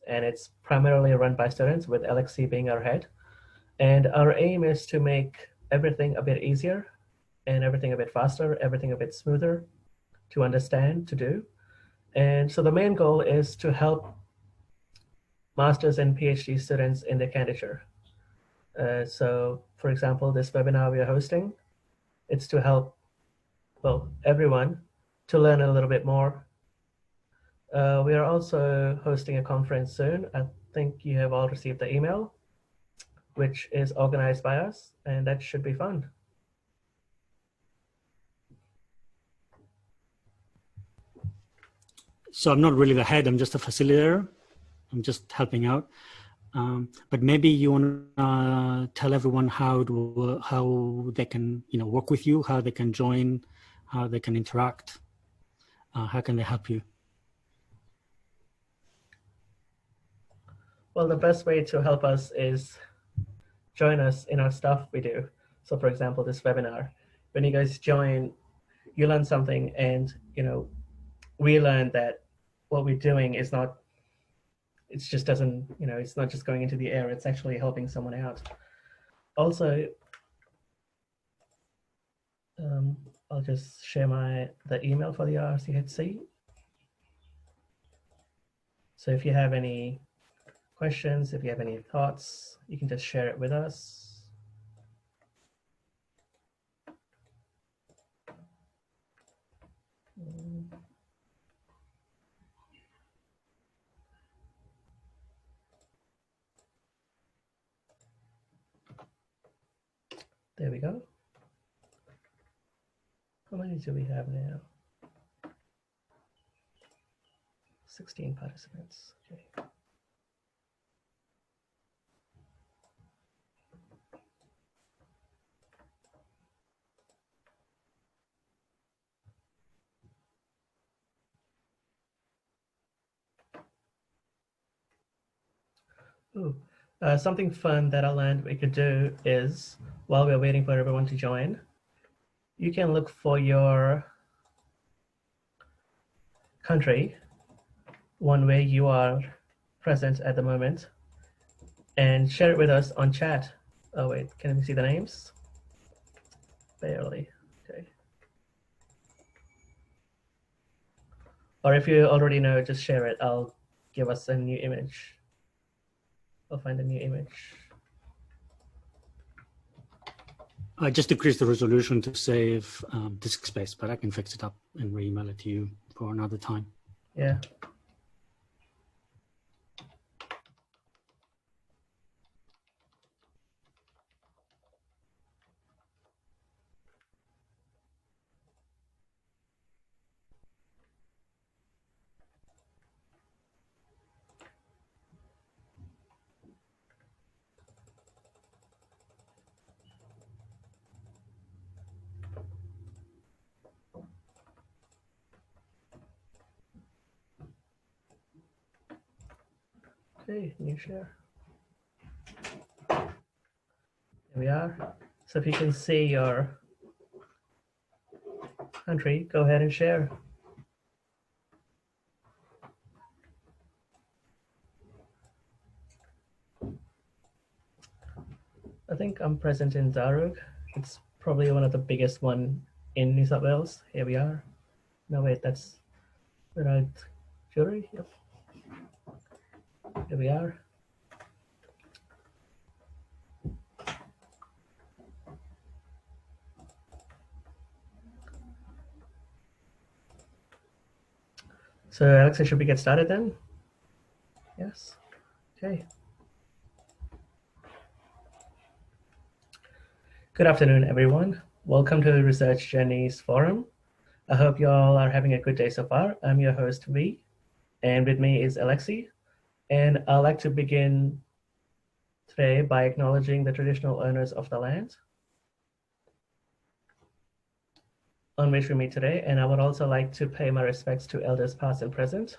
and it's primarily run by students, with Alexi being our head. And our aim is to make everything a bit easier and everything a bit faster, everything a bit smoother to understand, to do. And so the main goal is to help master's and PhD students in their candidature. So for example, this webinar we are hosting, it's to help, well, everyone to learn a little bit more. We are also hosting a conference soon. I think you have all received the email, which is organized by us, and that should be fun. So I'm not really the head, I'm just a facilitator. I'm just helping out. But maybe you want to tell everyone how they can, work with you, how they can join, how they can interact, how can they help you? Well, the best way to help us is join us in our stuff we do. So for example, this webinar, when you guys join, you learn something, and we learned that what we're doing is not, it just doesn't, it's not just going into the air, it's actually helping someone out. Also, I'll just share the email for the RCHC. So if you have any questions, if you have any thoughts, you can just share it with us. There we go. How many do we have now? 16 participants. Okay. Ooh. Something fun that I learned we could do is, while we're waiting for everyone to join, you can look for your country, one where you are present at the moment, and share it with us on chat. Oh wait, can we see the names? Barely, okay. Or if you already know, just share it. I'll give us a new image. I'll find a new image. I just decreased the resolution to save disk space, but I can fix it up and re-email it to you for another time. Yeah. Okay, new share. Here we are. So if you can see your country, go ahead and share. I think I'm present in Darug. It's probably one of the biggest one in New South Wales. Here we are. No, wait, that's without jewelry. Yep. Here we are. So Alexa, should we get started then? Yes. Okay. Good afternoon, everyone. Welcome to the Research Journeys Forum. I hope you all are having a good day so far. I'm your host, V, and with me is Alexi. And I'd like to begin today by acknowledging the traditional owners of the land on which we meet today. And I would also like to pay my respects to elders past and present.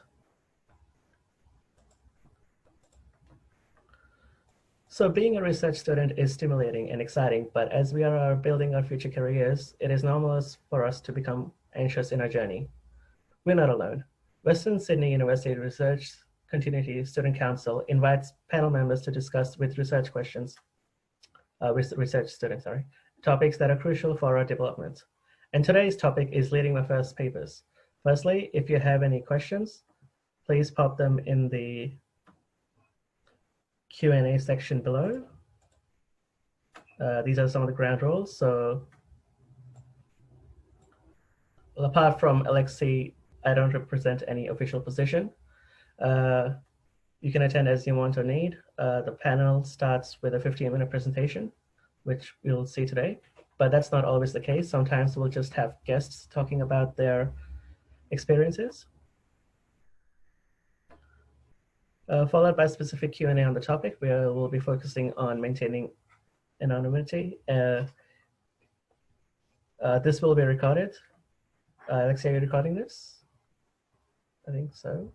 So being a research student is stimulating and exciting, but as we are building our future careers, it is normal for us to become anxious in our journey. We're not alone. Western Sydney University research Continuity Student Council invites panel members to discuss with research students, topics that are crucial for our development. And today's topic is leading my first papers. Firstly, if you have any questions, please pop them in the Q&A section below. These are some of the ground rules. So apart from Alexei, I don't represent any official position. You can attend as you want or need. The panel starts with a 15-minute presentation, which we'll see today, but that's not always the case. Sometimes we'll just have guests talking about their experiences, followed by specific Q&A on the topic, where we'll be focusing on maintaining anonymity. This will be recorded. Alexei, are you recording this? I think so.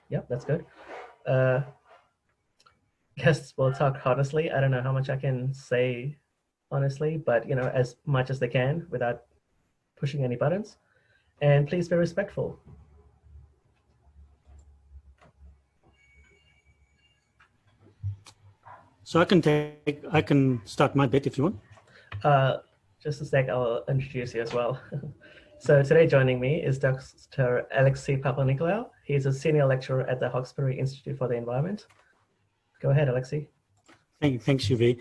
Yep, that's good. Guests will talk honestly. I don't know how much I can say honestly, but as much as they can without pushing any buttons. And please be respectful. So I can start my bit if you want. Just a sec, I'll introduce you as well. So today joining me is Dr. Alexei Papanikolaou. He's a senior lecturer at the Hawkesbury Institute for the Environment. Go ahead, Alexei. Thanks, Yuvi.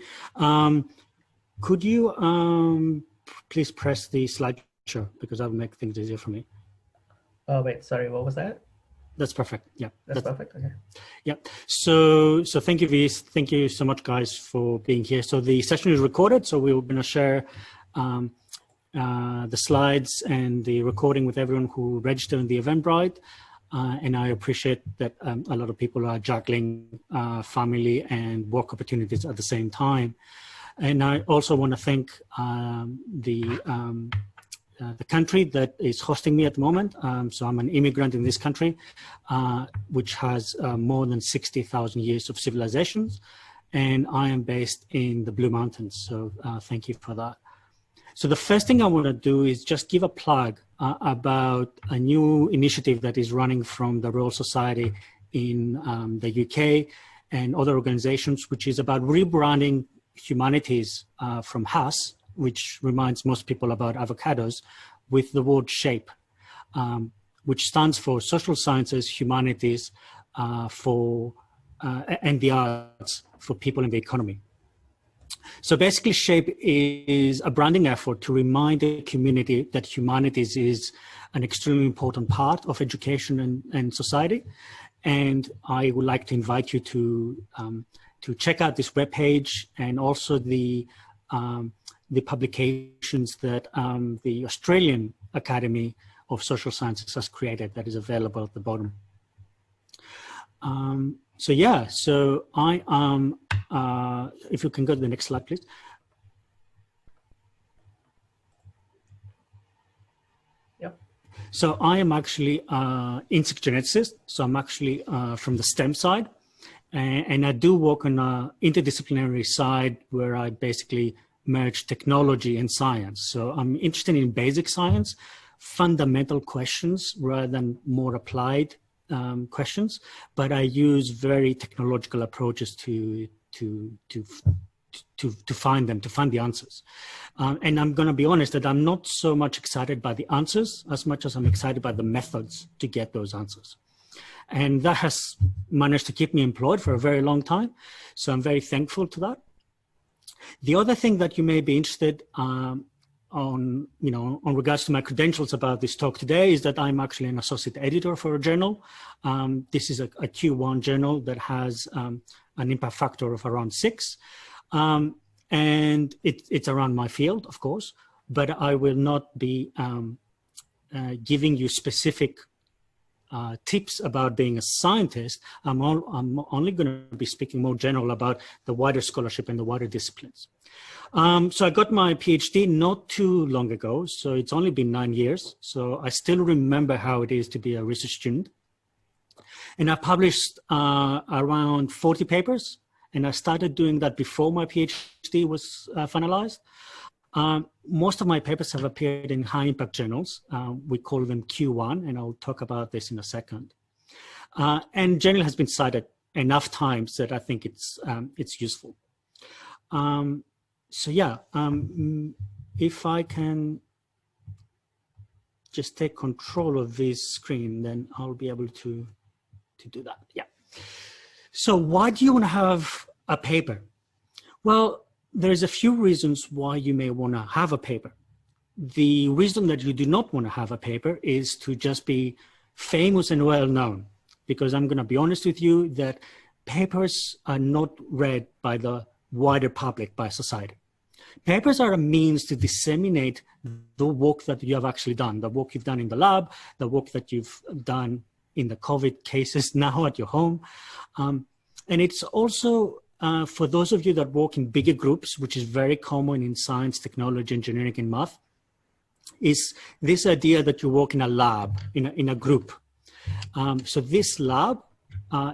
Could you please press the slideshow, because that will make things easier for me. Oh, wait, sorry, what was that? That's perfect. Yeah, that's perfect. Okay. Yeah. So thank you, V. Thank you so much, guys, for being here. So the session is recorded, so we're going to share the slides and the recording with everyone who registered in the Eventbrite. And I appreciate that a lot of people are juggling family and work opportunities at the same time. And I also want to thank the country that is hosting me at the moment. So I'm an immigrant in this country, which has more than 60,000 years of civilizations. And I am based in the Blue Mountains. So thank you for that. So the first thing I want to do is just give a plug about a new initiative that is running from the Royal Society in the UK and other organizations, which is about rebranding humanities from HAS, which reminds most people about avocados, with the word SHAPE, which stands for Social Sciences, Humanities, and the Arts for People in the Economy. So basically, SHAPE is a branding effort to remind the community that humanities is an extremely important part of education and society. And I would like to invite you to check out this webpage and also the publications that the Australian Academy of Social Sciences has created, that is available at the bottom. So I am, if you can go to the next slide, please. Yep. So I am actually insect geneticist. So I'm actually from the STEM side. And I do work on an interdisciplinary side where I basically merge technology and science. So I'm interested in basic science, fundamental questions rather than more applied questions, but I use very technological approaches to find the answers. And I'm going to be honest that I'm not so much excited by the answers as much as I'm excited by the methods to get those answers. And that has managed to keep me employed for a very long time. So I'm very thankful to that. The other thing that you may be interested on regards to my credentials about this talk today is that I'm actually an associate editor for a journal. This is a Q1 journal that has an impact factor of around 6. And it's around my field, of course, but I will not be giving you specific tips about being a scientist. I'm only going to be speaking more general about the wider scholarship and the wider disciplines. So I got my PhD not too long ago, so it's only been 9 years. So I still remember how it is to be a research student. And I published around 40 papers, and I started doing that before my PhD was finalized. Most of my papers have appeared in high impact journals. We call them Q1, and I'll talk about this in a second. and generally has been cited enough times that I think it's useful. So yeah, if I can just take control of this screen, then I'll be able to do that. Yeah. So why do you want to have a paper? Well, there's a few reasons why you may want to have a paper. The reason that you do not want to have a paper is to just be famous and well known, because I'm going to be honest with you that papers are not read by the wider public, by society. Papers are a means to disseminate the work that you have actually done, the work you've done in the lab, the work that you've done in the COVID cases now at your home. And it's also for those of you that work in bigger groups, which is very common in science, technology, engineering, and math, is this idea that you work in a lab, in a group. So this lab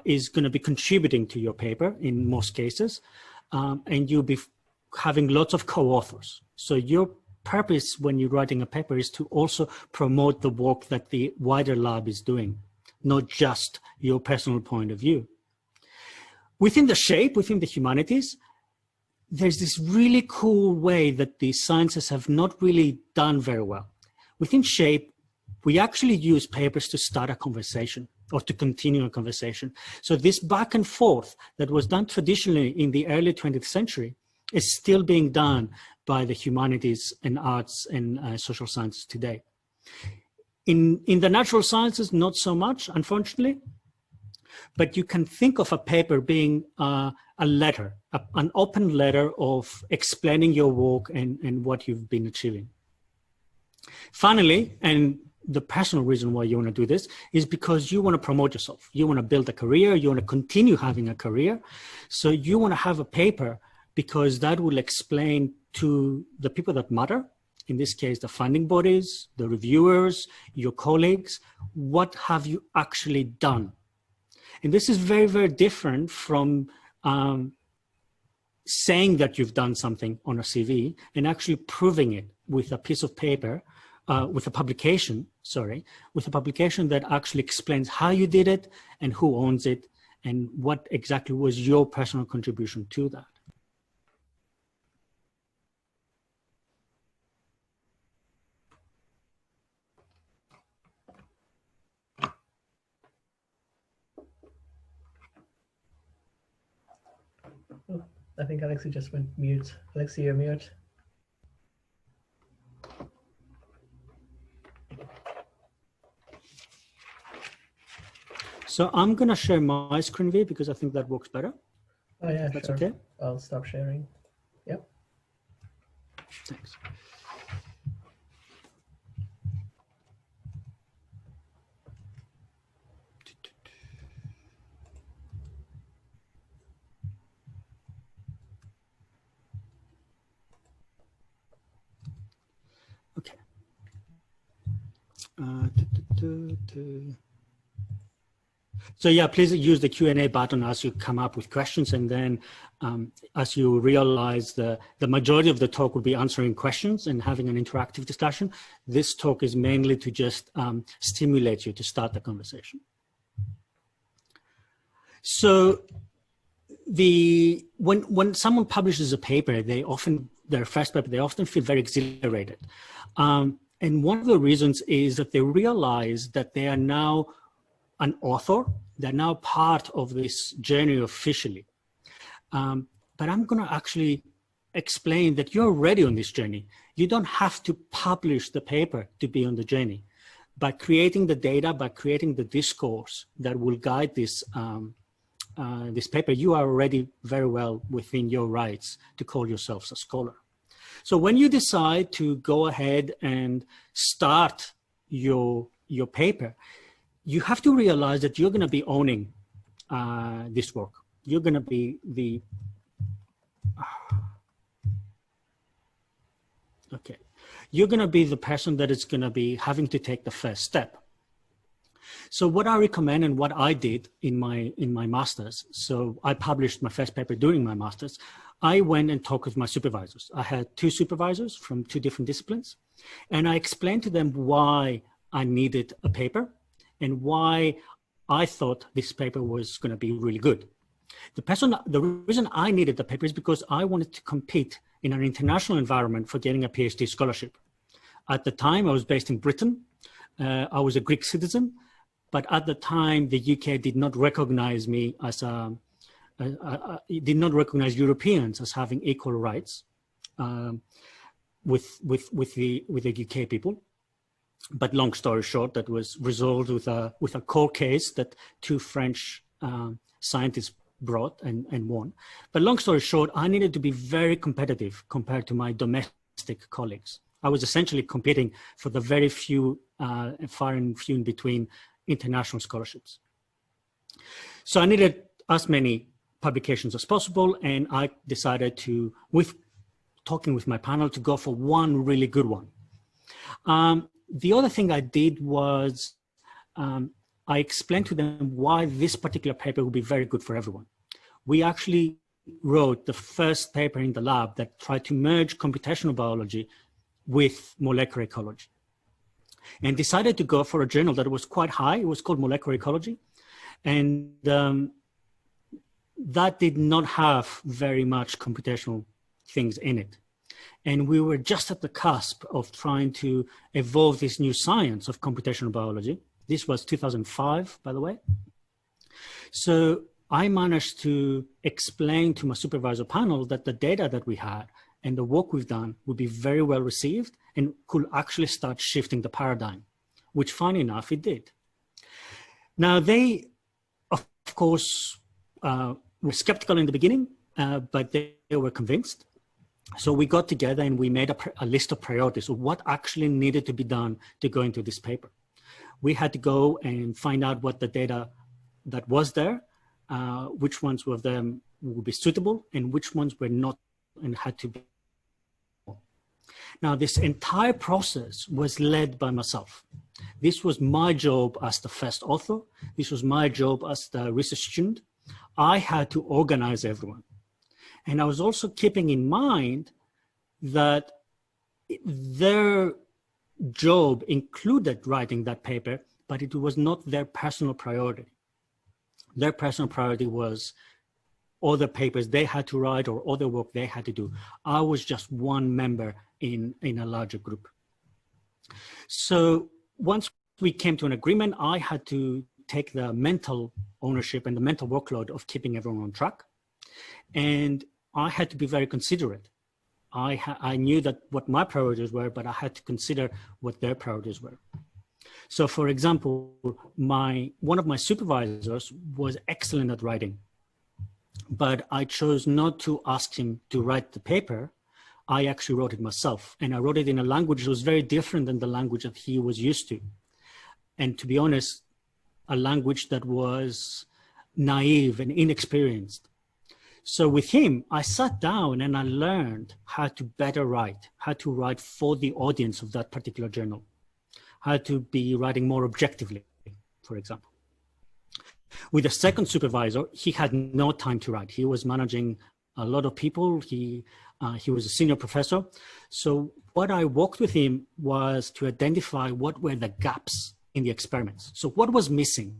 is going to be contributing to your paper in most cases, and you'll be having lots of co-authors. So your purpose when you're writing a paper is to also promote the work that the wider lab is doing, not just your personal point of view. Within the humanities, there's this really cool way that the sciences have not really done very well. Within shape, we actually use papers to start a conversation or to continue a conversation. So this back and forth that was done traditionally in the early 20th century is still being done by the humanities and arts and social sciences today. In the natural sciences, not so much, unfortunately, but you can think of a paper being a letter, an open letter of explaining your work and what you've been achieving. Finally, and the personal reason why you want to do this is because you want to promote yourself. You want to build a career. You want to continue having a career. So you want to have a paper because that will explain to the people that matter, in this case, the funding bodies, the reviewers, your colleagues, what have you actually done? And this is very, very different from saying that you've done something on a CV and actually proving it with a piece of paper, with a publication that actually explains how you did it and who owns it and what exactly was your personal contribution to that. Oh, I think Alexi just went mute. Alexi, you're mute. So I'm going to share my screen view because I think that works better. Oh yeah, That's sure. okay. I'll stop sharing. Yep. Thanks. Okay. So yeah, please use the Q&A button as you come up with questions, and then as you realize the majority of the talk will be answering questions and having an interactive discussion. This talk is mainly to just stimulate you to start the conversation. So when someone publishes a paper, their first paper, they often feel very exhilarated. And one of the reasons is that they realize that they are now an author. They're now part of this journey officially. But I'm going to actually explain that you're already on this journey. You don't have to publish the paper to be on the journey. By creating the data, by creating the discourse that will guide this, this paper, you are already very well within your rights to call yourselves a scholar. So when you decide to go ahead and start your paper, you have to realize that you're going to be owning this work. You're going to be you're going to be the person that is going to be having to take the first step. So what I recommend and what I did in my master's, so I published my first paper during my master's, I went and talked with my supervisors. I had 2 supervisors from 2 different disciplines, and I explained to them why I needed a paper and why I thought this paper was going to be really good. The reason I needed the paper is because I wanted to compete in an international environment for getting a PhD scholarship. At the time, I was based in Britain. I was a Greek citizen, but at the time, the UK did not recognize me as did not recognize Europeans as having equal rights with the UK people. But long story short, that was resolved with a court case that two French scientists brought and won. But long story short, I needed to be very competitive compared to my domestic colleagues. I was essentially competing for the very few, far and few in between international scholarships. So I needed as many publications as possible, and I decided to, with talking with my panel, to go for one really good one. The other thing I did was I explained to them why this particular paper would be very good for everyone. We actually wrote the first paper in the lab that tried to merge computational biology with molecular ecology, and decided to go for a journal that was quite high. It was called Molecular Ecology, and that did not have very much computational things in it. And we were just at the cusp of trying to evolve this new science of computational biology. This was 2005, by the way. So I managed to explain to my supervisor panel that the data that we had and the work we've done would be very well received and could actually start shifting the paradigm, which funny enough, it did. Now they, of course, were skeptical in the beginning, but they were convinced. So we got together and we made a list of priorities of what actually needed to be done to go into this paper. We had to go and find out what the data that was there, which ones of them would be suitable and which ones were not and had to be. Now, this entire process was led by myself. This was my job as the first author. This was my job as the research student. I had to organize everyone. And I was also keeping in mind that their job included writing that paper, but it was not their personal priority. Their personal priority was other papers they had to write or other work they had to do. I was just one member in a larger group. So once we came to an agreement, I had to take the mental ownership and the mental workload of keeping everyone on track. And I had to be very considerate. I knew that what my priorities were, but I had to consider what their priorities were. So for example, one of my supervisors was excellent at writing, but I chose not to ask him to write the paper. I actually wrote it myself, and I wrote it in a language that was very different than the language that he was used to. And to be honest, a language that was naive and inexperienced. So with him, I sat down and I learned how to better write, how to write for the audience of that particular journal, how to be writing more objectively, for example. With the second supervisor, he had no time to write. He was managing a lot of people. He was a senior professor. So what I worked with him was to identify what were the gaps in the experiments. So what was missing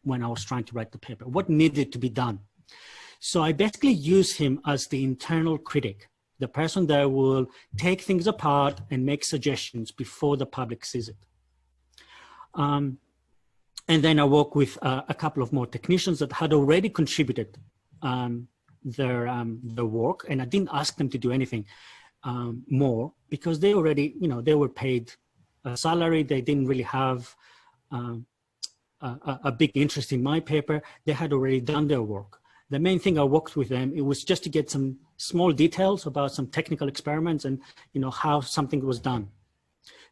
when I was trying to write the paper? What needed to be done? So I basically use him as the internal critic, the person that will take things apart and make suggestions before the public sees it. And then I work with a couple of more technicians that had already contributed their work, and I didn't ask them to do anything more because they already, they were paid a salary. They didn't really have a big interest in my paper. They had already done their work. The main thing I worked with them, it was just to get some small details about some technical experiments and how something was done.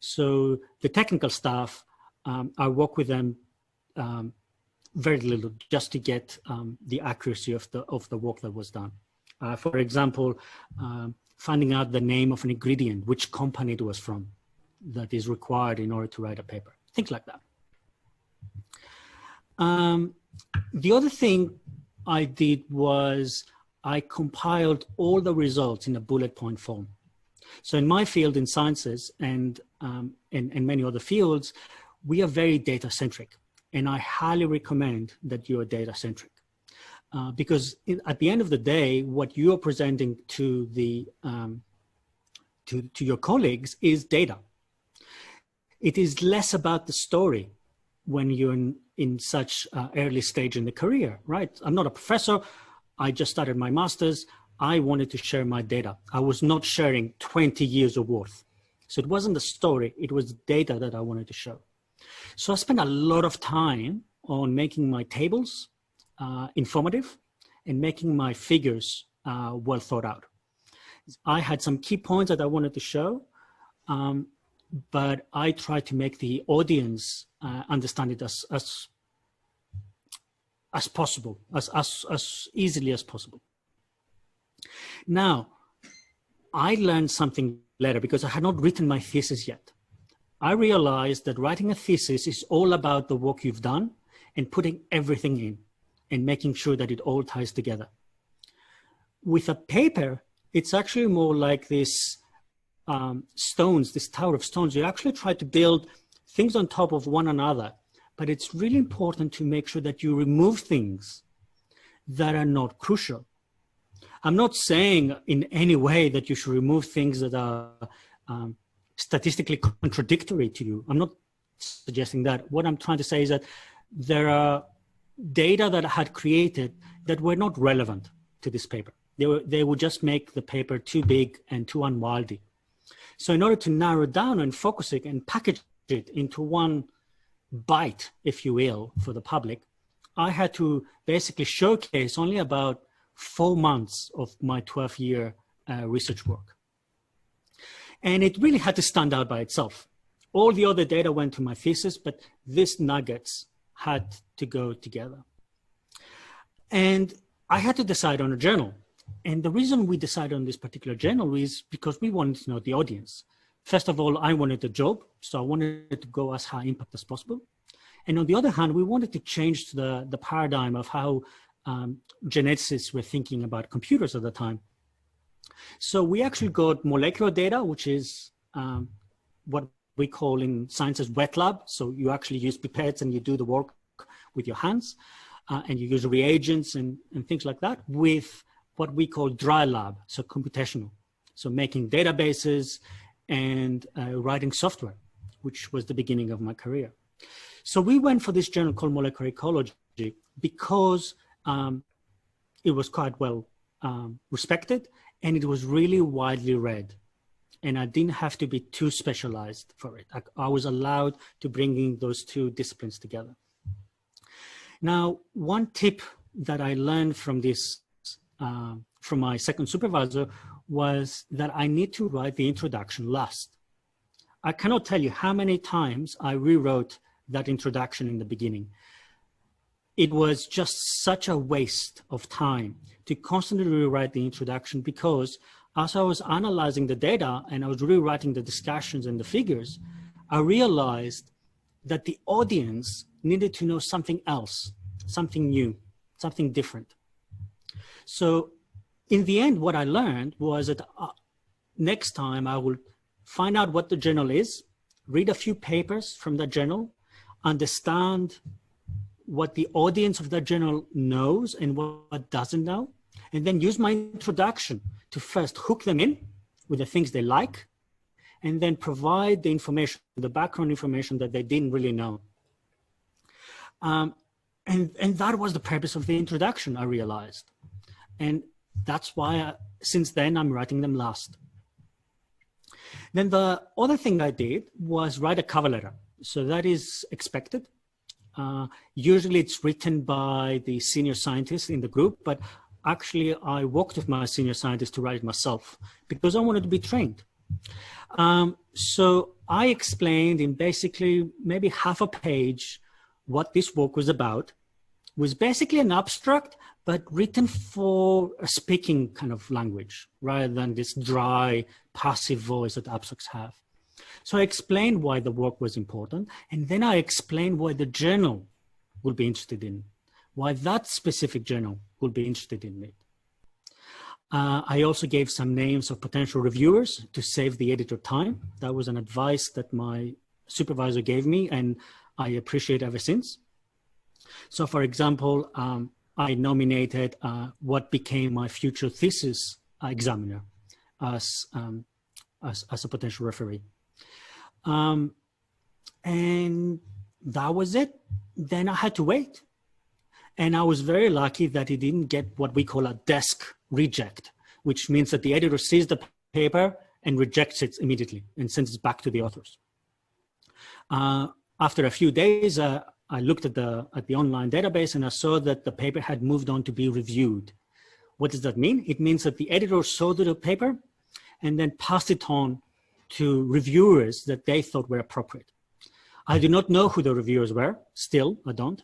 So the technical stuff, I work with them very little, just to get the accuracy of the work that was done. For example, finding out the name of an ingredient, which company it was from, that is required in order to write a paper, things like that. The other thing I did was I compiled all the results in a bullet point form. So in my field, in sciences and many other fields, we are very data centric. And I highly recommend that you are data-centric. Because at the end of the day, what you're presenting to to your colleagues is data. It is less about the story when you're in such early stage in the career, right? I'm not a professor. I just started my master's. I wanted to share my data. I was not sharing 20 years of worth. So it wasn't the story, it was data that I wanted to show. So I spent a lot of time on making my tables informative and making my figures well thought out. I had some key points that I wanted to show, but I tried to make the audience understand it as possible, as easily as possible. Now, I learned something later because I had not written my thesis yet. I realized that writing a thesis is all about the work you've done and putting everything in and making sure that it all ties together. With a paper, it's actually more like this stones, this tower of stones. You actually try to build things on top of one another, but it's really important to make sure that you remove things that are not crucial. I'm not saying in any way that you should remove things that are statistically contradictory to you. I'm not suggesting that. What I'm trying to say is that there are data that I had created that were not relevant to this paper. They would just make the paper too big and too unwieldy. So in order to narrow down and focus it and package it into one bite, if you will, for the public, I had to basically showcase only about 4 months of my 12-year research work. And it really had to stand out by itself. All the other data went to my thesis, but these nuggets had to go together. And I had to decide on a journal. And the reason we decided on this particular journal is because we wanted to know the audience. First of all, I wanted a job, so I wanted to go as high impact as possible. And on the other hand, we wanted to change the paradigm of how geneticists were thinking about computers at the time. So we actually got molecular data, which is what we call in science as wet lab. So you actually use pipettes and you do the work with your hands, and you use reagents and things like that, with what we call dry lab, so computational. So making databases and writing software, which was the beginning of my career. So we went for this journal called Molecular Ecology because it was quite well respected, and it was really widely read. And I didn't have to be too specialized for it. I was allowed to bring in those two disciplines together. Now, one tip that I learned from this, from my second supervisor, was that I need to write the introduction last. I cannot tell you how many times I rewrote that introduction in the beginning. It was just such a waste of time to constantly rewrite the introduction, because as I was analyzing the data and I was rewriting the discussions and the figures, I realized that the audience needed to know something else, something new, something different. So in the end, what I learned was that next time I will find out what the journal is, read a few papers from that journal, understand what the audience of that journal knows and what doesn't know, and then use my introduction to first hook them in with the things they like, and then provide the information, the background information that they didn't really know. And that was the purpose of the introduction, I realized. And that's why, since then, I'm writing them last. Then the other thing I did was write a cover letter. So that is expected. Usually it's written by the senior scientist in the group, but actually I worked with my senior scientist to write it myself because I wanted to be trained. So I explained in basically maybe half a page what this work was about. It was basically an abstract, but written for a speaking kind of language rather than this dry, passive voice that abstracts have. So I explained why the work was important, and then I explained why the journal would be interested in, why that specific journal would be interested in it. I also gave some names of potential reviewers to save the editor time. That was an advice that my supervisor gave me, and I appreciate ever since. So, for example, I nominated what became my future thesis examiner as a potential referee. And that was it. Then I had to wait. And I was very lucky that he didn't get what we call a desk reject, which means that the editor sees the paper and rejects it immediately and sends it back to the authors. After a few days, I looked at the online database and I saw that the paper had moved on to be reviewed. What does that mean? It means that the editor saw the paper and then passed it on to reviewers that they thought were appropriate. I do not know who the reviewers were. Still, I don't.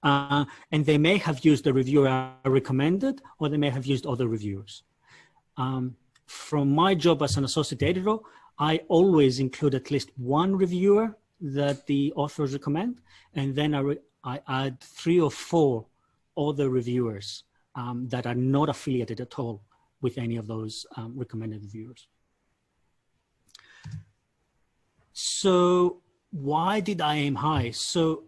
And they may have used the reviewer I recommended, or they may have used other reviewers. From my job as an associate editor, I always include at least one reviewer that the authors recommend, and then I add 3 or 4 other reviewers that are not affiliated at all with any of those recommended reviewers. So why did I aim high? So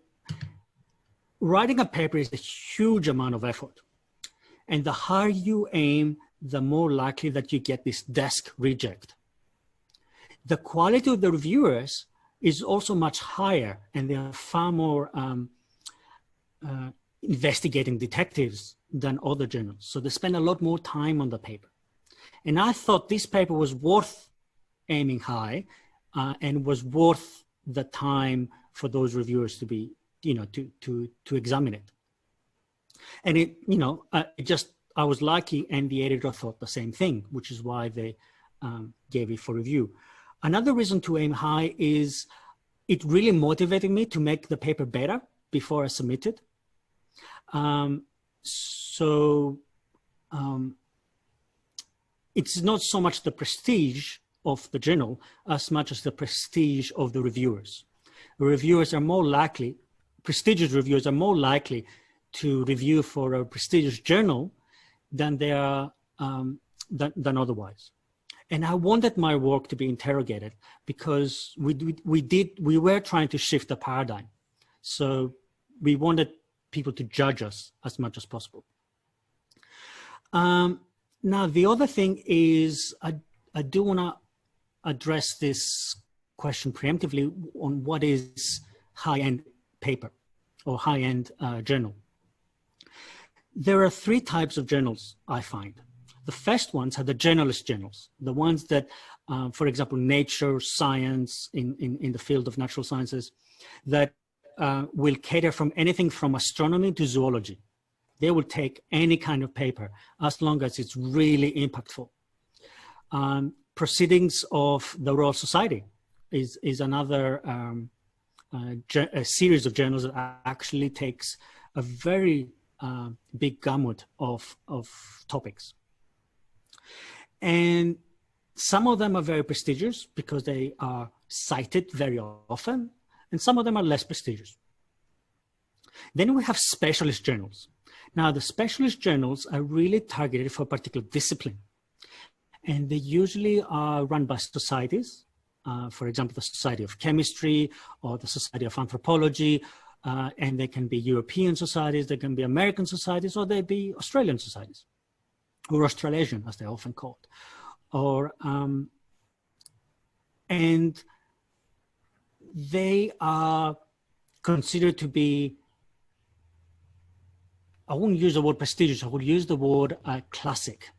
writing a paper is a huge amount of effort. And the higher you aim, the more likely that you get this desk reject. The quality of the reviewers is also much higher, and they are far more investigating detectives than other journals. So they spend a lot more time on the paper. And I thought this paper was worth aiming high and was worth the time for those reviewers to be, to examine it. And I was lucky, and the editor thought the same thing, which is why they gave it for review. Another reason to aim high is it really motivated me to make the paper better before I submitted. It's not so much the prestige of the journal as much as the prestige of the reviewers. Reviewers are more likely, prestigious reviewers are more likely to review for a prestigious journal than they are than otherwise. And I wanted my work to be interrogated because we were trying to shift the paradigm. So we wanted people to judge us as much as possible. Now, the other thing is I do want to address this question preemptively on what is high-end paper or high-end journal. There are 3 types of journals I find. The first ones are the generalist journals, the ones that, for example, Nature, Science, in the field of natural sciences, that will cater from anything from astronomy to zoology. They will take any kind of paper as long as it's really impactful. Proceedings of the Royal Society is another a series of journals that actually takes a very big gamut of topics. And some of them are very prestigious because they are cited very often, and some of them are less prestigious. Then we have specialist journals. Now, the specialist journals are really targeted for a particular discipline, and they usually are run by societies. For example, the Society of Chemistry or the Society of Anthropology, and they can be European societies, they can be American societies, or they be Australian societies, or Australasian, as they're often called. And they are considered to be, I won't use the word prestigious, I would use the word classic.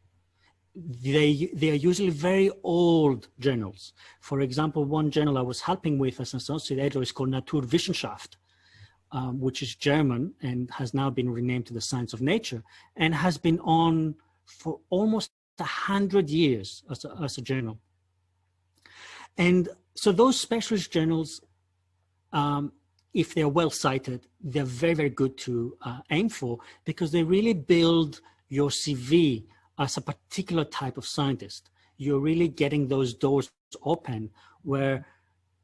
They are usually very old journals. For example, one journal I was helping with as an associate editor is called Naturwissenschaft, which is German and has now been renamed to the Science of Nature, and has been on for almost 100 years as a journal. And so those specialist journals, if they're well cited, they're very, very good to aim for, because they really build your CV as a particular type of scientist. You're really getting those doors open where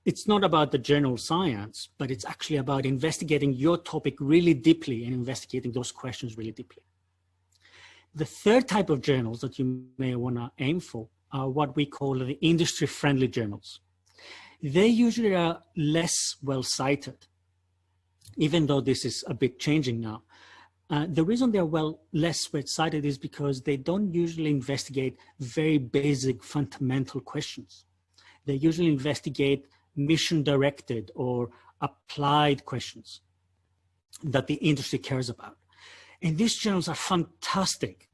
it's not about the general science, but it's actually about investigating your topic really deeply and investigating those questions really deeply. The third type of journals that you may want to aim for are what we call the industry-friendly journals. They usually are less well cited, even though this is a bit changing now. The reason they're less well-cited is because they don't usually investigate very basic fundamental questions. They usually investigate mission-directed or applied questions that the industry cares about. And these journals are fantastic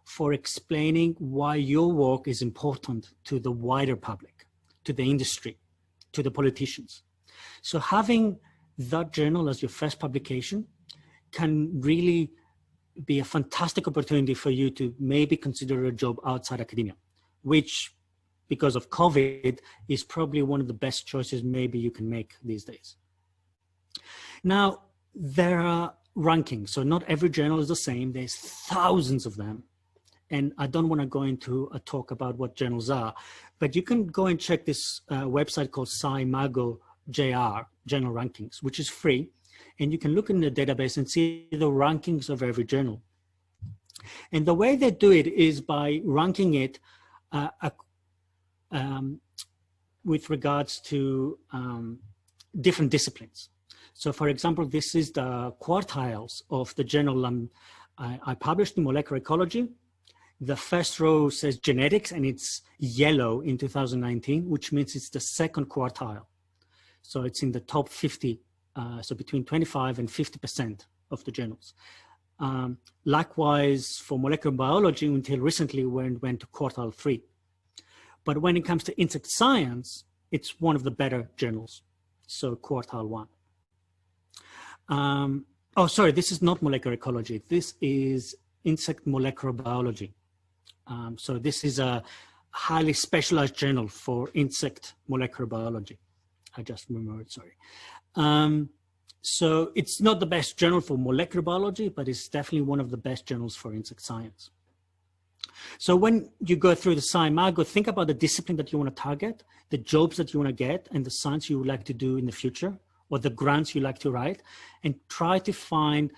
for explaining why your work is important to the wider public, to the industry, to the politicians. So having that journal as your first publication can really be a fantastic opportunity for you to maybe consider a job outside academia, which, because of COVID, is probably one of the best choices maybe you can make these days. Now, there are rankings. So not every journal is the same. There's thousands of them. And I don't want to go into a talk about what journals are, but you can go and check this website called SciMago JR, Journal Rankings, which is free. And you can look in the database and see the rankings of every journal. And the way they do it is by ranking it with regards to different disciplines. So for example, this is the quartiles of the journal I published in molecular ecology. The first row says genetics, and it's yellow in 2019, which means it's the second quartile. So it's in the top 50, so between 25 and 50% of the journals. Likewise, for molecular biology, until recently, went to quartile 3. But when it comes to insect science, it's one of the better journals, so quartile 1. Oh, sorry, this is not molecular ecology. This is insect molecular biology. So this is a highly specialized journal for insect molecular biology. I just remembered, sorry. So it's not the best journal for molecular biology, but it's definitely one of the best journals for insect science. So when you go through the SciMago, think about the discipline that you want to target, the jobs that you want to get, and the science you would like to do in the future, or the grants you like to write, and try to find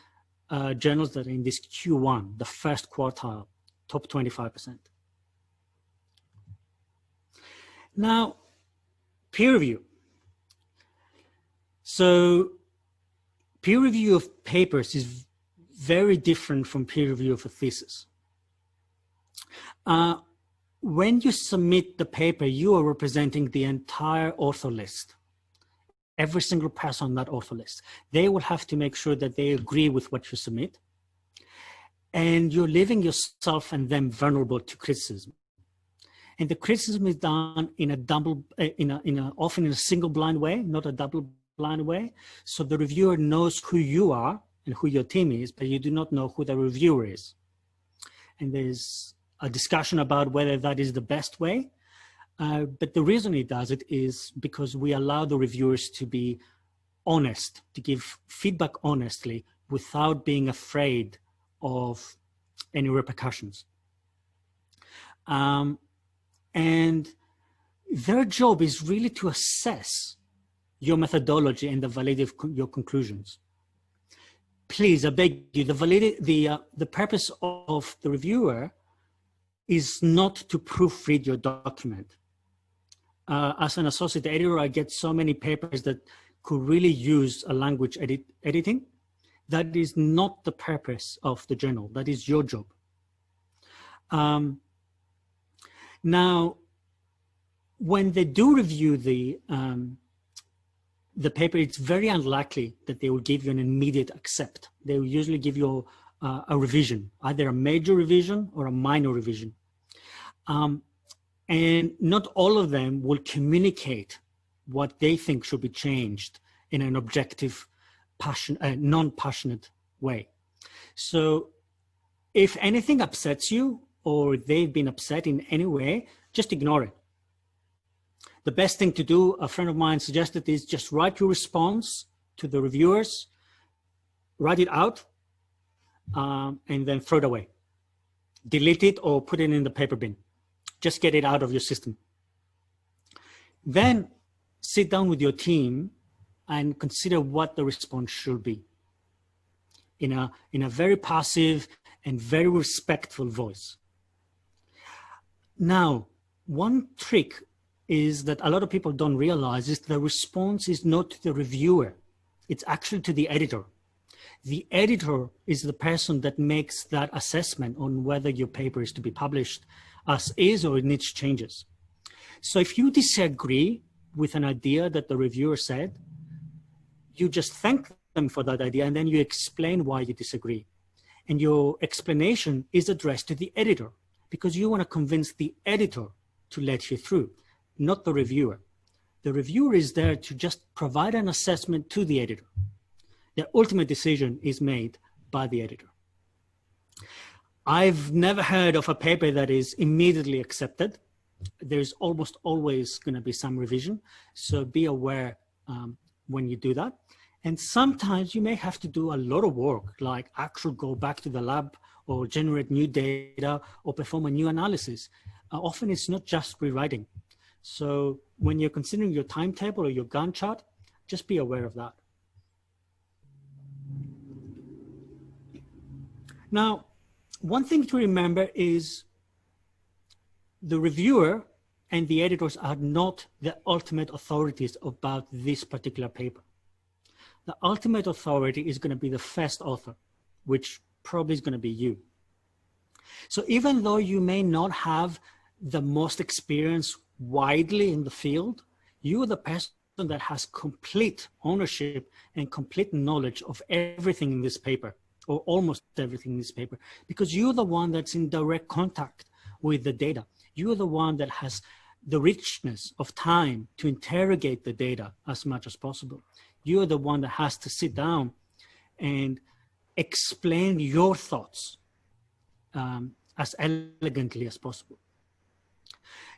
journals that are in this Q1, the first quartile, top 25%. Now, peer review. So peer review of papers is very different from peer review of a thesis. When you submit the paper, you are representing the entire author list. Every single person on that author list. They will have to make sure that they agree with what you submit. And you're leaving yourself and them vulnerable to criticism. And the criticism is done in a often in a single blind way, not a double blind way. So the reviewer knows who you are and who your team is, but you do not know who the reviewer is. And there's a discussion about whether that is the best way. But the reason it does it is because we allow the reviewers to be honest, to give feedback honestly without being afraid of any repercussions. And their job is really to assess your methodology and the validity of your conclusions. Please, I beg you, the purpose of the reviewer is not to proofread your document. As an associate editor, I get so many papers that could really use a language editing. That is not the purpose of the journal. That is your job. Now, when they do review the paper, it's very unlikely that they will give you an immediate accept. They will usually give you a revision, either a major revision or a minor revision. And not all of them will communicate what they think should be changed in an objective, non-passionate way. So if anything upsets you or they've been upset in any way, just ignore it. The best thing to do, a friend of mine suggested, is just write your response to the reviewers, write it out, and then throw it away. Delete it or put it in the paper bin. Just get it out of your system. Then sit down with your team and consider what the response should be in a very passive and very respectful voice. Now, one trick is that a lot of people don't realize is the response is not to the reviewer. It's actually to the editor. The editor is the person that makes that assessment on whether your paper is to be published as is or it needs changes. So if you disagree with an idea that the reviewer said, you just thank them for that idea and then you explain why you disagree. And your explanation is addressed to the editor because you want to convince the editor to let you through, not the reviewer. The reviewer is there to just provide an assessment to the editor. The ultimate decision is made by the editor. I've never heard of a paper that is immediately accepted. There's almost always going to be some revision, so be aware when you do that. And sometimes you may have to do a lot of work, like actually go back to the lab or generate new data or perform a new analysis. Often it's not just rewriting. So when you're considering your timetable or your Gantt chart, just be aware of that. Now, one thing to remember is the reviewer and the editors are not the ultimate authorities about this particular paper. The ultimate authority is going to be the first author, which probably is going to be you. So even though you may not have the most experience widely in the field, you are the person that has complete ownership and complete knowledge of everything in this paper, or almost everything in this paper, because you're the one that's in direct contact with the data. You're the one that has the richness of time to interrogate the data as much as possible. You're the one that has to sit down and explain your thoughts as elegantly as possible.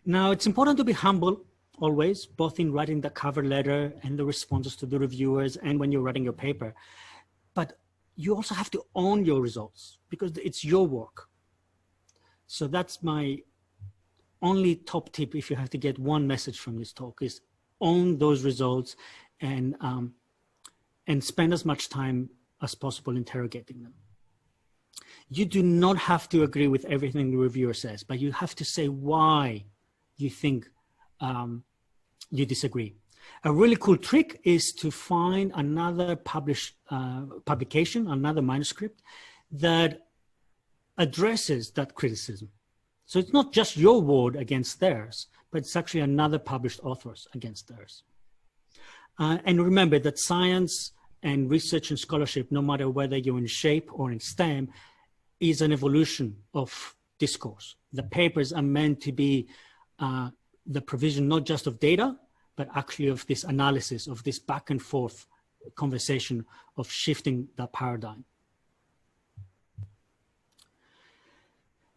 Now, it's important to be humble always, both in writing the cover letter and the responses to the reviewers and when you're writing your paper. But you also have to own your results because it's your work. So that's my only top tip if you have to get one message from this talk is own those results and spend as much time as possible interrogating them. You do not have to agree with everything the reviewer says, but you have to say why you think you disagree. A really cool trick is to find another publication, another manuscript that addresses that criticism. So it's not just your word against theirs, but it's actually another published author's against theirs. And remember that science and research and scholarship, no matter whether you're in shape or in STEM, is an evolution of discourse. The papers are meant to be the provision not just of data, but actually of this analysis, of this back and forth conversation of shifting the paradigm.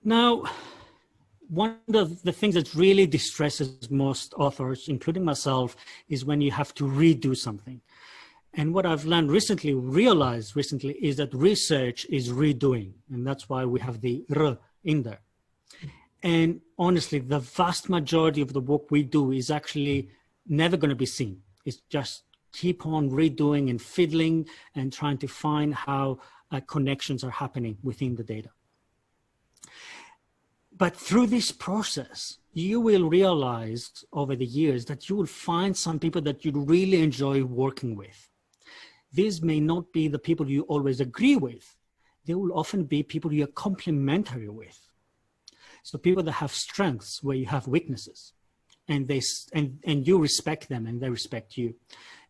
Now, one of the things that really distresses most authors, including myself, is when you have to redo something. And what I've learned recently, realized recently, is that research is redoing. And that's why we have the R in there. And honestly, the vast majority of the work we do is actually never going to be seen. It's just keep on redoing and fiddling and trying to find how connections are happening within the data. But through this process, you will realize over the years that you will find some people that you really enjoy working with. These may not be the people you always agree with. They will often be people you're complementary with. So people that have strengths where you have weaknesses, and you respect them and they respect you.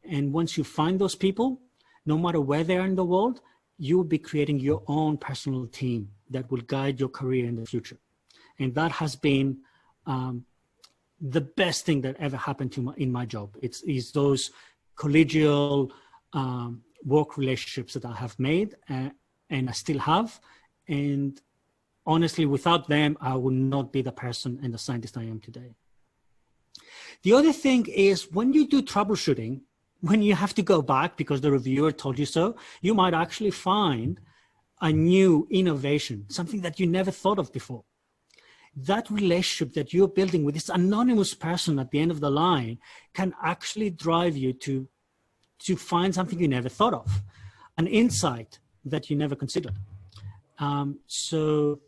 And once you find those people, no matter where they are in the world, you will be creating your own personal team that will guide your career in the future. And that has been the best thing that ever happened to in my job. It's those collegial work relationships that I have made and I still have. And honestly, without them, I would not be the person and the scientist I am today. The other thing is when you do troubleshooting, when you have to go back because the reviewer told you so, you might actually find a new innovation, something that you never thought of before. That relationship that you're building with this anonymous person at the end of the line can actually drive you to find something you never thought of, an insight that you never considered. So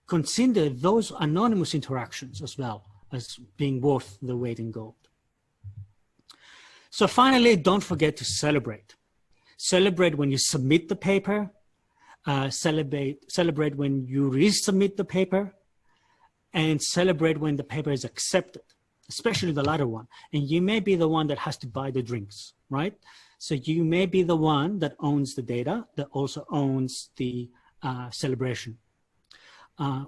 consider those anonymous interactions as well as being worth the weight in gold. So finally, don't forget to celebrate. Celebrate when you submit the paper. Celebrate when you resubmit the paper, and celebrate when the paper is accepted, especially the latter one. And you may be the one that has to buy the drinks, right? So you may be the one that owns the data, that also owns the celebration.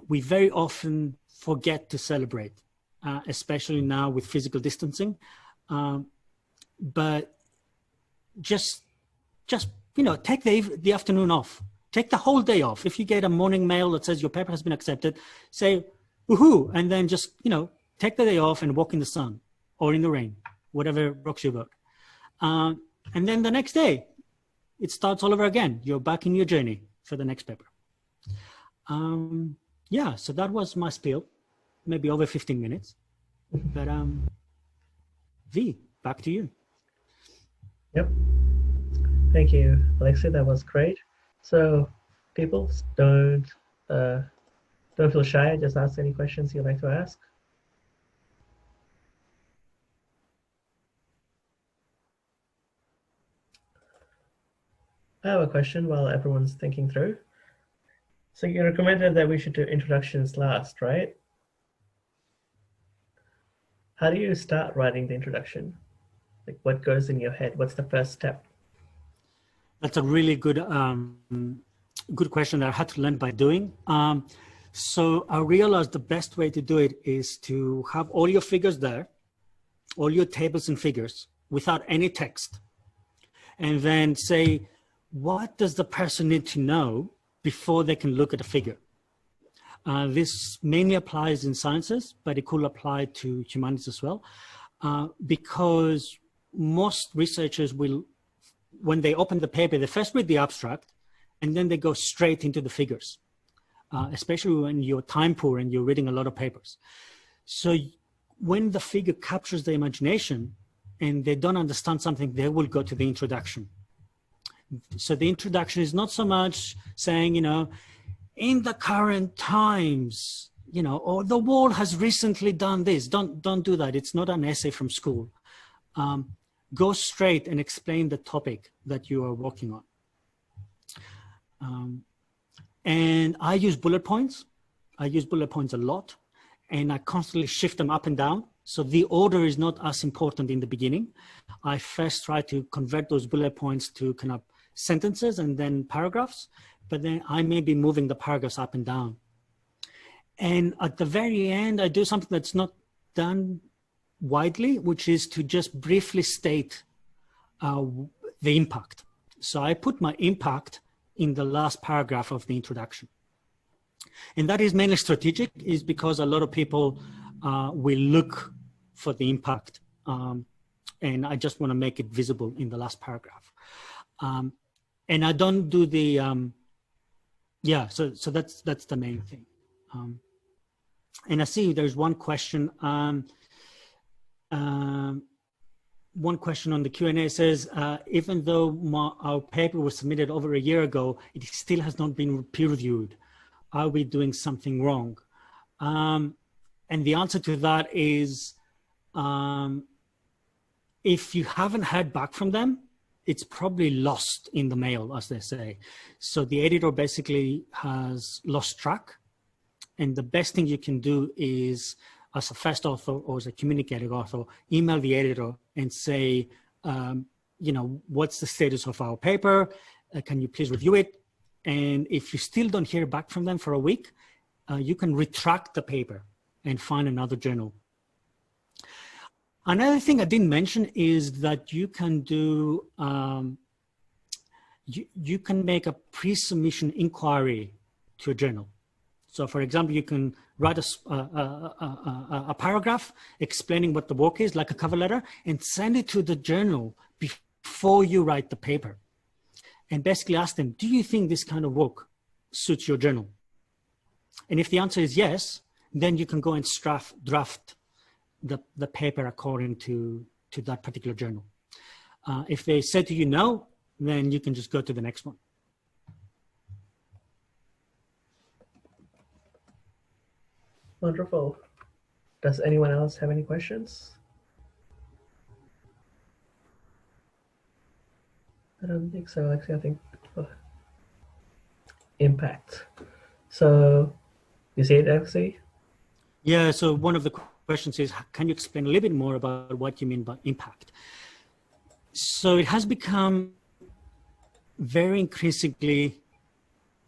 We very often forget to celebrate, especially now with physical distancing. But just take the afternoon off. Take the whole day off. If you get a morning mail that says your paper has been accepted, say, woohoo, and then just, take the day off and walk in the sun or in the rain, whatever rocks your boat. And then the next day, it starts all over again. You're back in your journey for the next paper. Yeah, so that was my spiel, maybe over 15 minutes. But V, back to you. Yep. Thank you, Alexei. That was great. So people, don't feel shy. Just ask any questions you'd like to ask. I have a question while everyone's thinking through. So you recommended that we should do introductions last, right? How do you start writing the introduction? Like, what goes in your head? What's the first step? That's a really good question that I had to learn by doing. So I realized the best way to do it is to have all your figures there, all your tables and figures without any text. And then say, what does the person need to know before they can look at a figure? This mainly applies in sciences, but it could apply to humanities as well, because most researchers will, when they open the paper, they first read the abstract, and then they go straight into the figures, especially when you're time poor and you're reading a lot of papers. So when the figure captures their imagination and they don't understand something, they will go to the introduction. So the introduction is not so much saying, in the current times, or the world has recently done this. Don't do that. It's not an essay from school. Go straight and explain the topic that you are working on. And I use bullet points. I use bullet points a lot, and I constantly shift them up and down. So the order is not as important in the beginning. I first try to convert those bullet points to kind of sentences and then paragraphs, but then I may be moving the paragraphs up and down. And at the very end, I do something that's not done widely, which is to just briefly state the impact. So I put my impact in the last paragraph of the introduction. And that is mainly strategic, is because a lot of people will look for the impact. And I just want to make it visible in the last paragraph. And I don't do the, so that's the main thing. And I see there's one question. One question on the Q&A says, even though our paper was submitted over a year ago, it still has not been peer reviewed. Are we doing something wrong? And the answer to that is, if you haven't heard back from them, it's probably lost in the mail, as they say. So the editor basically has lost track. And the best thing you can do is, as a first author or as a communicating author, email the editor and say, what's the status of our paper? Can you please review it? And if you still don't hear back from them for a week, you can retract the paper and find another journal. Another thing I didn't mention is that you can do, you can make a pre-submission inquiry to a journal. So for example, you can write a paragraph explaining what the work is, like a cover letter, and send it to the journal before you write the paper. And basically ask them, do you think this kind of work suits your journal? And if the answer is yes, then you can go and draft the paper according to that particular journal. If they say to you no, then you can just go to the next one. Wonderful. Does anyone else have any questions? I don't think so. Actually, I think uh, impact. So you see it, Alexei? Yeah, so one of the questions is, can you explain a little bit more about what you mean by impact? So it has become very increasingly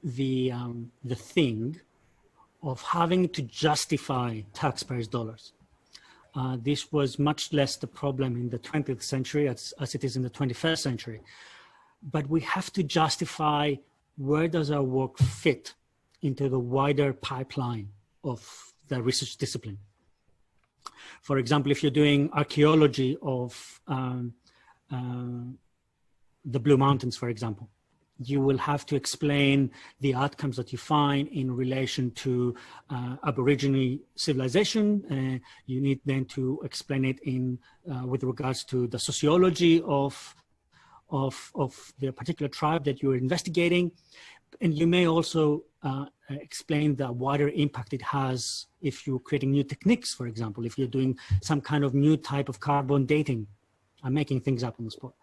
the thing of having to justify taxpayers' dollars. This was much less the problem in the 20th century as it is in the 21st century. But we have to justify where does our work fit into the wider pipeline of the research discipline. For example, if you're doing archaeology of the Blue Mountains, for example, you will have to explain the outcomes that you find in relation to Aborigine civilization. You need then to explain it in with regards to the sociology of the particular tribe that you're investigating. And you may also explain the wider impact it has if you're creating new techniques, for example, if you're doing some kind of new type of carbon dating. I'm making things up on the spot.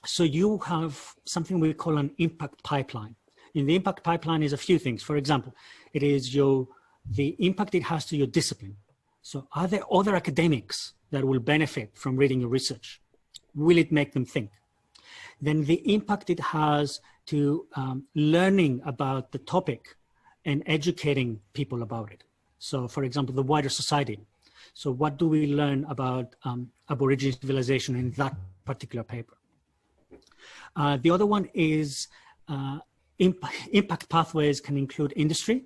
So you have something we call an impact pipeline. In the impact pipeline is a few things. For example, it is the impact it has to your discipline. So are there other academics that will benefit from reading your research? Will it make them think? Then the impact it has to learning about the topic and educating people about it. So for example, the wider society. So what do we learn about Aboriginal civilization in that particular paper? The other one is impact pathways can include industry.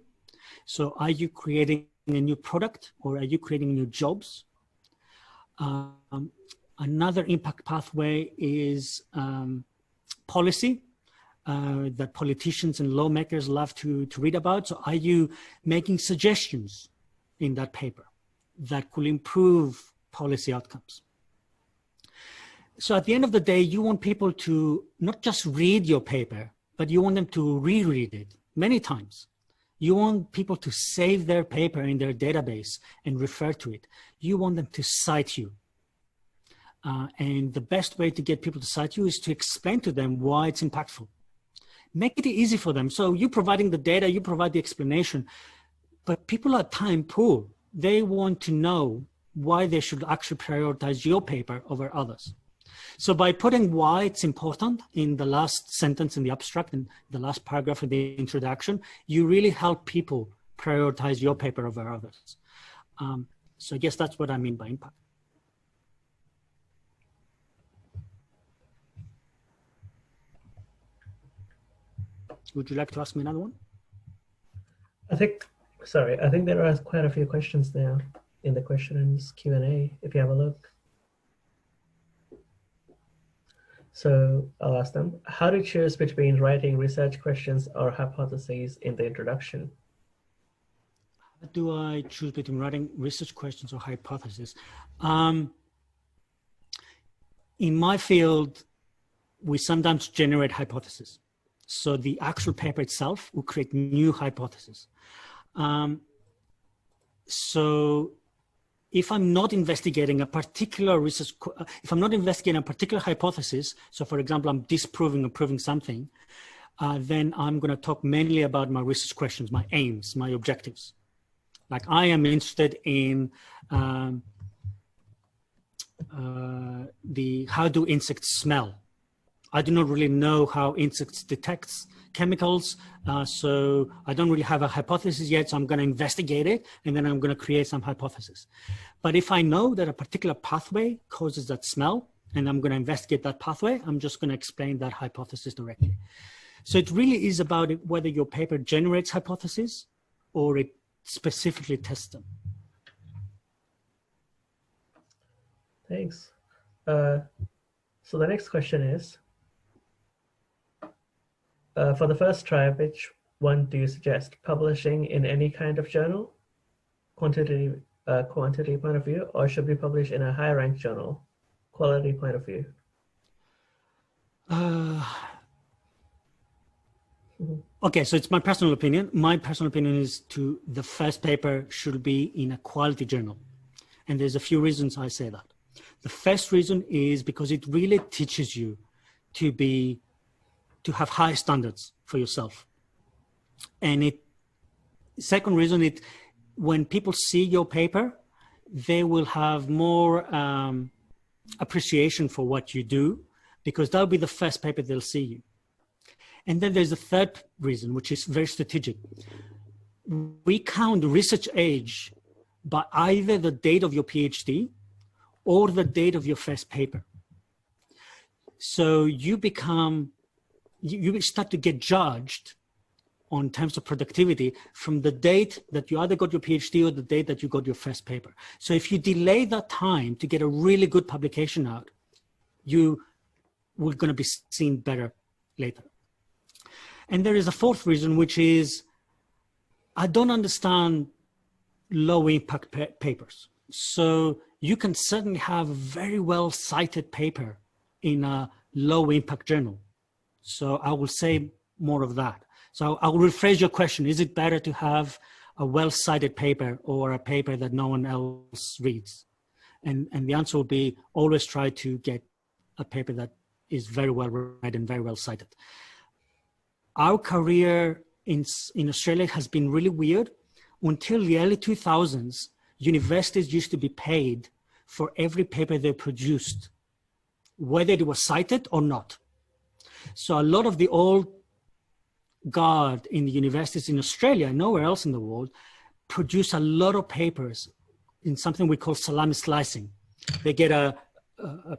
So are you creating a new product or are you creating new jobs? Another impact pathway is policy that politicians and lawmakers love to read about. So are you making suggestions in that paper that could improve policy outcomes? So at the end of the day, you want people to not just read your paper, but you want them to reread it many times. You want people to save their paper in their database and refer to it. You want them to cite you. And the best way to get people to cite you is to explain to them why it's impactful. Make it easy for them. So you providing the data, you provide the explanation, but people are time poor. They want to know why they should actually prioritize your paper over others. So by putting why it's important in the last sentence in the abstract and the last paragraph of the introduction, you really help people prioritize your paper over others. So I guess that's what I mean by impact. Would you like to ask me another one? I think there are quite a few questions now in the questions Q&A, if you have a look. So I'll ask them, how to choose between writing research questions or hypotheses in the introduction? How do I choose between writing research questions or hypotheses? In my field, we sometimes generate hypotheses. So the actual paper itself will create new hypotheses. So if I'm not investigating a particular research, if I'm not investigating a particular hypothesis, so for example, I'm disproving or proving something, then I'm going to talk mainly about my research questions, my aims, my objectives. Like I am interested in how do insects smell? I do not really know how insects detect chemicals, so I don't really have a hypothesis yet, so I'm going to investigate it, and then I'm going to create some hypothesis. But if I know that a particular pathway causes that smell, and I'm going to investigate that pathway, I'm just going to explain that hypothesis directly. So it really is about whether your paper generates hypotheses or it specifically tests them. Thanks. So the next question is, for the first try, which one do you suggest? Publishing in any kind of journal, quantity point of view, or should we publish in a high-ranked journal, quality point of view? Okay, so it's my personal opinion. My personal opinion is the first paper should be in a quality journal. And there's a few reasons I say that. The first reason is because it really teaches you to have high standards for yourself. And second reason, when people see your paper, they will have more appreciation for what you do, because that'll be the first paper they'll see you. And then there's a third reason, which is very strategic. We count research age by either the date of your PhD or the date of your first paper. So you start to get judged on terms of productivity from the date that you either got your PhD or the date that you got your first paper. So if you delay that time to get a really good publication out, you will going to be seen better later. And there is a fourth reason, which is I don't understand low impact papers. So you can certainly have a very well cited paper in a low impact journal. So I will say more of that. So I will rephrase your question. Is it better to have a well-cited paper or a paper that no one else reads? And the answer would be always try to get a paper that is very well read and very well cited. Our career in Australia has been really weird. Until the early 2000s, universities used to be paid for every paper they produced, whether it was cited or not. So a lot of the old guard in the universities in Australia, nowhere else in the world, produce a lot of papers in something we call salami slicing. They get a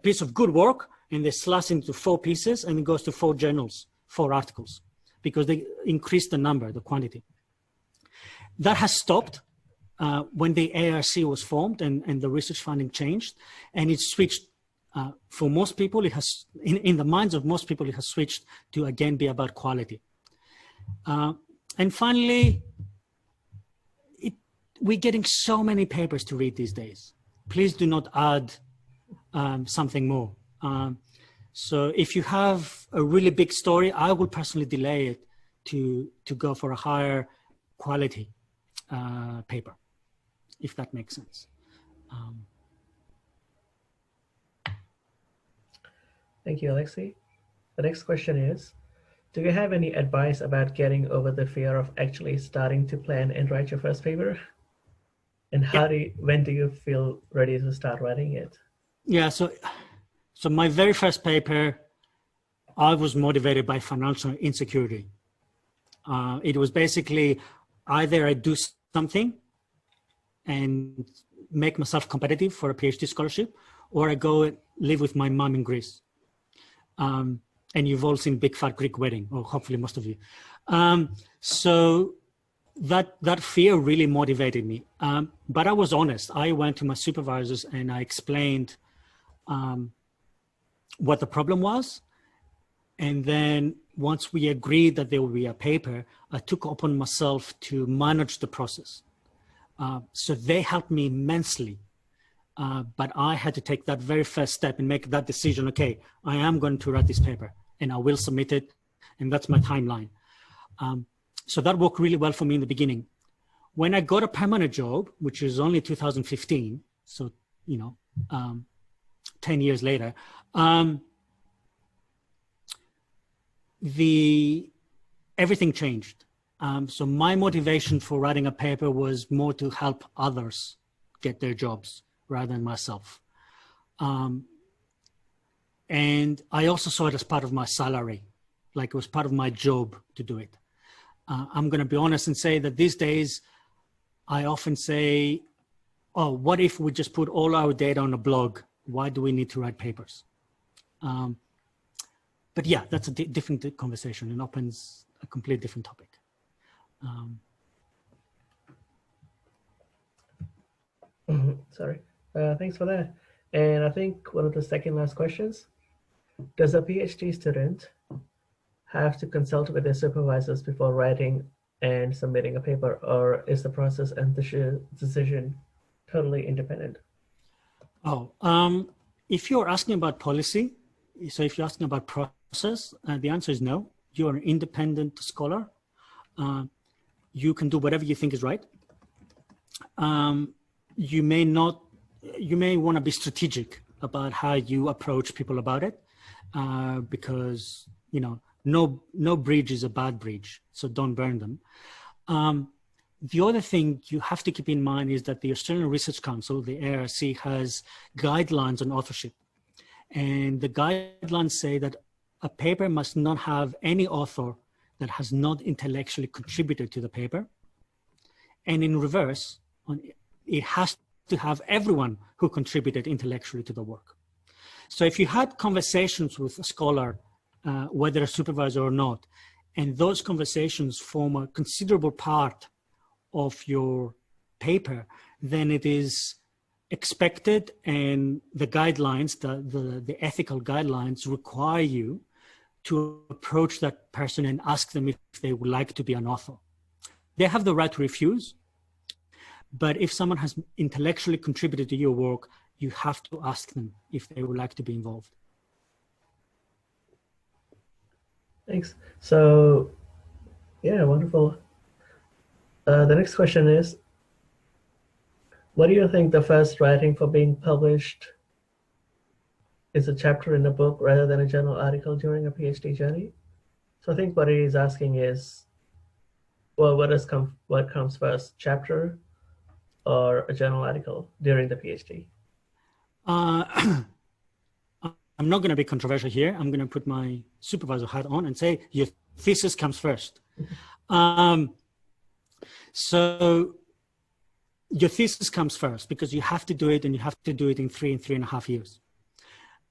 piece of good work and they slice into 4 pieces and it goes to 4 journals, 4 articles, because they increase the number, the quantity. That has stopped when the ARC was formed and the research funding changed, and it switched. For most people, it has, in the minds of most people, it has switched to again be about quality. And finally, we're getting so many papers to read these days. Please do not add something more. So if you have a really big story, I would personally delay it to go for a higher quality paper, if that makes sense. Thank you, Alexei. The next question is, do you have any advice about getting over the fear of actually starting to plan and write your first paper? And when do you feel ready to start writing it? Yeah, so my very first paper, I was motivated by financial insecurity. It was basically either I do something and make myself competitive for a PhD scholarship, or I go live with my mom in Greece. And you've all seen Big Fat Greek Wedding, or hopefully most of you. So that fear really motivated me. But I was honest. I went to my supervisors and I explained what the problem was. And then once we agreed that there would be a paper, I took upon myself to manage the process. So they helped me immensely. But I had to take that very first step and make that decision. Okay, I am going to write this paper and I will submit it. And that's my timeline. So that worked really well for me in the beginning. When I got a permanent job, which is only 2015, so, 10 years later, everything changed. So my motivation for writing a paper was more to help others get their jobs rather than myself. And I also saw it as part of my salary, like it was part of my job to do it. I'm going to be honest and say that these days, I often say, oh, what if we just put all our data on a blog? Why do we need to write papers? But yeah, that's a different conversation and opens a completely different topic. Sorry. Thanks for that. And I think one of the second last questions, does a PhD student have to consult with their supervisors before writing and submitting a paper, or is the process and the decision totally independent? Oh, if you're asking about policy, so if you're asking about process, the answer is no. You're an independent scholar. You can do whatever you think is right. You may want to be strategic about how you approach people about it. because, no bridge is a bad bridge, so don't burn them. The other thing you have to keep in mind is that the Australian Research Council, the ARC, has guidelines on authorship. And the guidelines say that a paper must not have any author that has not intellectually contributed to the paper. And in reverse, it has to have everyone who contributed intellectually to the work. So if you had conversations with a scholar, whether a supervisor or not, and those conversations form a considerable part of your paper, then it is expected, and the guidelines, the ethical guidelines require you to approach that person and ask them if they would like to be an author. They have the right to refuse, but if someone has intellectually contributed to your work, you have to ask them if they would like to be involved. Thanks. So, yeah, wonderful. The next question is, what do you think the first writing for being published is a chapter in a book rather than a journal article during a PhD journey? So I think what he is asking is, well, what comes first, chapter or a journal article during the PhD? I'm not going to be controversial here. I'm going to put my supervisor hat on and say your thesis comes first. So your thesis comes first because you have to do it, and you have to do it in 3.5 years.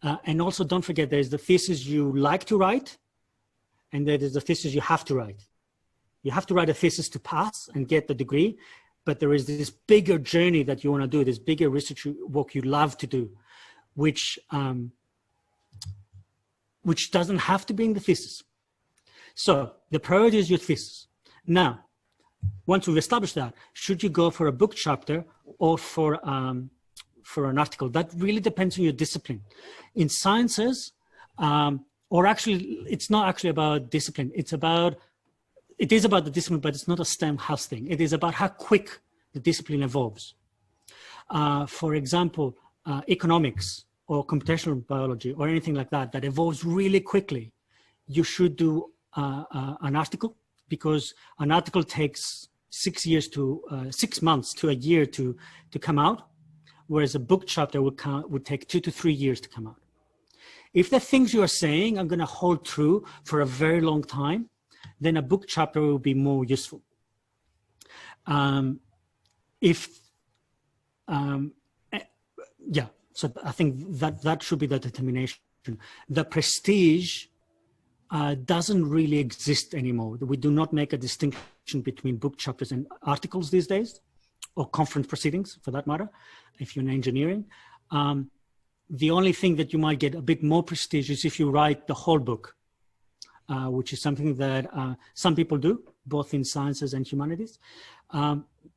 And also don't forget, there's the thesis you like to write, and there is the thesis you have to write. You have to write a thesis to pass and get the degree, but there is this bigger journey that you want to do, this bigger research work you love to do, which doesn't have to be in the thesis. So the priority is your thesis. Now, once we've established that, should you go for a book chapter or for an article? That really depends on your discipline. In sciences, or actually, it's not actually about discipline. It is about the discipline, but it's not a STEM house thing. It is about how quick the discipline evolves. For example, economics or computational biology or anything like that evolves really quickly. You should do an article, because an article takes 6 months to a year to come out, whereas a book chapter would take 2 to 3 years to come out. If the things you are saying are going to hold true for a very long time, then a book chapter will be more useful. So I think that should be the determination. The prestige doesn't really exist anymore. We do not make a distinction between book chapters and articles these days, or conference proceedings for that matter, if you're in engineering. The only thing that you might get a bit more prestige is if you write the whole book, which is something that some people do, both in sciences and humanities.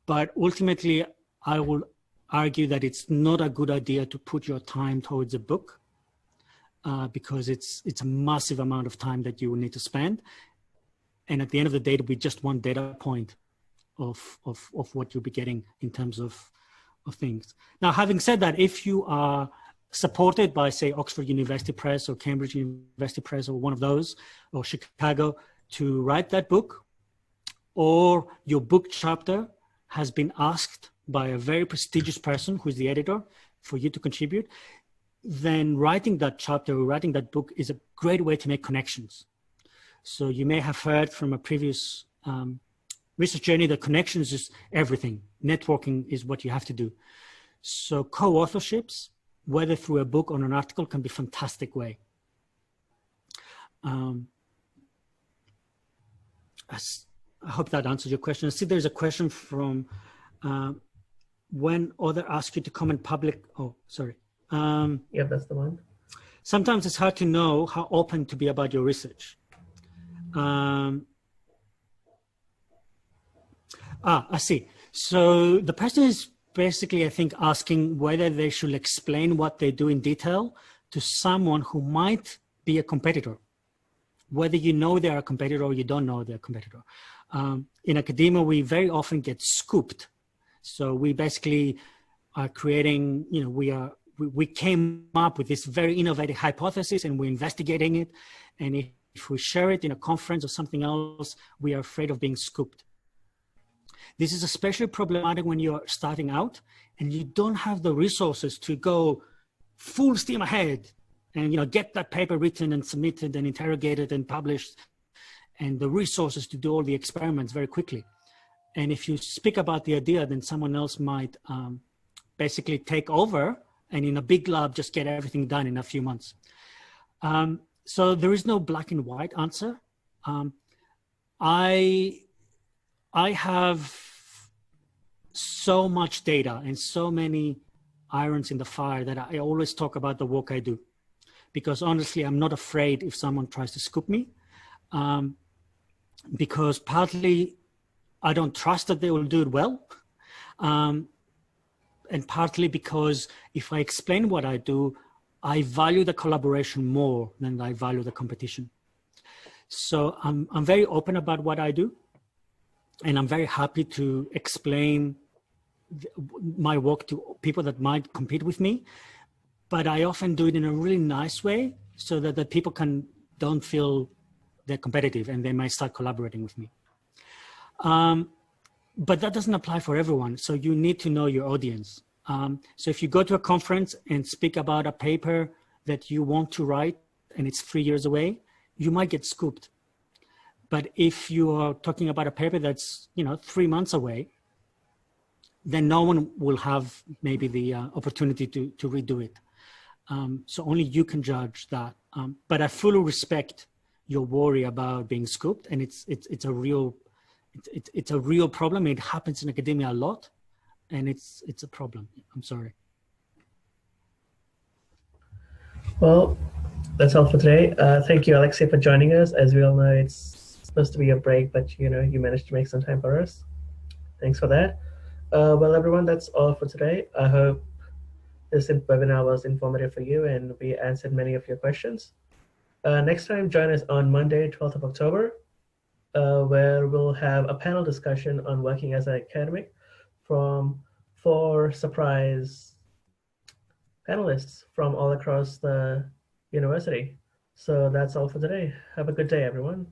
But ultimately, I will argue that it's not a good idea to put your time towards a book, because it's a massive amount of time that you will need to spend. And at the end of the day, it'll be just one data point of what you'll be getting in terms of things. Now, having said that, if you are supported by, say, Oxford University Press or Cambridge University Press or one of those, or Chicago, to write that book, or your book chapter has been asked by a very prestigious person who's the editor for you to contribute, then writing that chapter or writing that book is a great way to make connections. So you may have heard from a previous research journey that connections is everything. Networking is what you have to do. So co-authorships, whether through a book or an article, can be a fantastic way. I hope that answers your question. I see there's a question from when other ask you to comment public. Oh, sorry. Yeah, that's the one. Sometimes it's hard to know how open to be about your research. I see. So the person is basically, I think, asking whether they should explain what they do in detail to someone who might be a competitor, whether you know they're a competitor or you don't know they're a competitor. In academia, we very often get scooped. So we basically are creating, we are we came up with this very innovative hypothesis and we're investigating it. And if we share it in a conference or something else, we are afraid of being scooped. This is especially problematic when you're starting out and you don't have the resources to go full steam ahead and get that paper written and submitted and interrogated and published, and the resources to do all the experiments very quickly. And if you speak about the idea, then someone else might basically take over and in a big lab just get everything done in a few months. So there is no black and white answer. I have so much data and so many irons in the fire that I always talk about the work I do, because honestly, I'm not afraid if someone tries to scoop me, because partly I don't trust that they will do it well, and partly because if I explain what I do, I value the collaboration more than I value the competition. So I'm very open about what I do, and I'm very happy to explain my work to people that might compete with me, but I often do it in a really nice way so that the people don't feel they're competitive and they might start collaborating with me. But that doesn't apply for everyone. So you need to know your audience. So if you go to a conference and speak about a paper that you want to write and it's 3 years away, you might get scooped. But if you are talking about a paper that's 3 months away, then no one will have maybe the opportunity to redo it. So only you can judge that. But I fully respect your worry about being scooped, and it's a real problem. It happens in academia a lot, and it's a problem. I'm sorry. Well, that's all for today. Thank you, Alexei, for joining us. As we all know, it's supposed to be a break, but you managed to make some time for us. Thanks for that. Well, everyone, that's all for today. I hope this webinar was informative for you and we answered many of your questions. Next time, join us on Monday, 12th of October, where we'll have a panel discussion on working as an academic from 4 surprise panelists from all across the university. So that's all for today. Have a good day, everyone.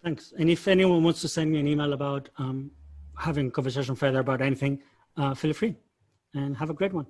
Thanks. And if anyone wants to send me an email about having a conversation further about anything, feel free, and have a great one.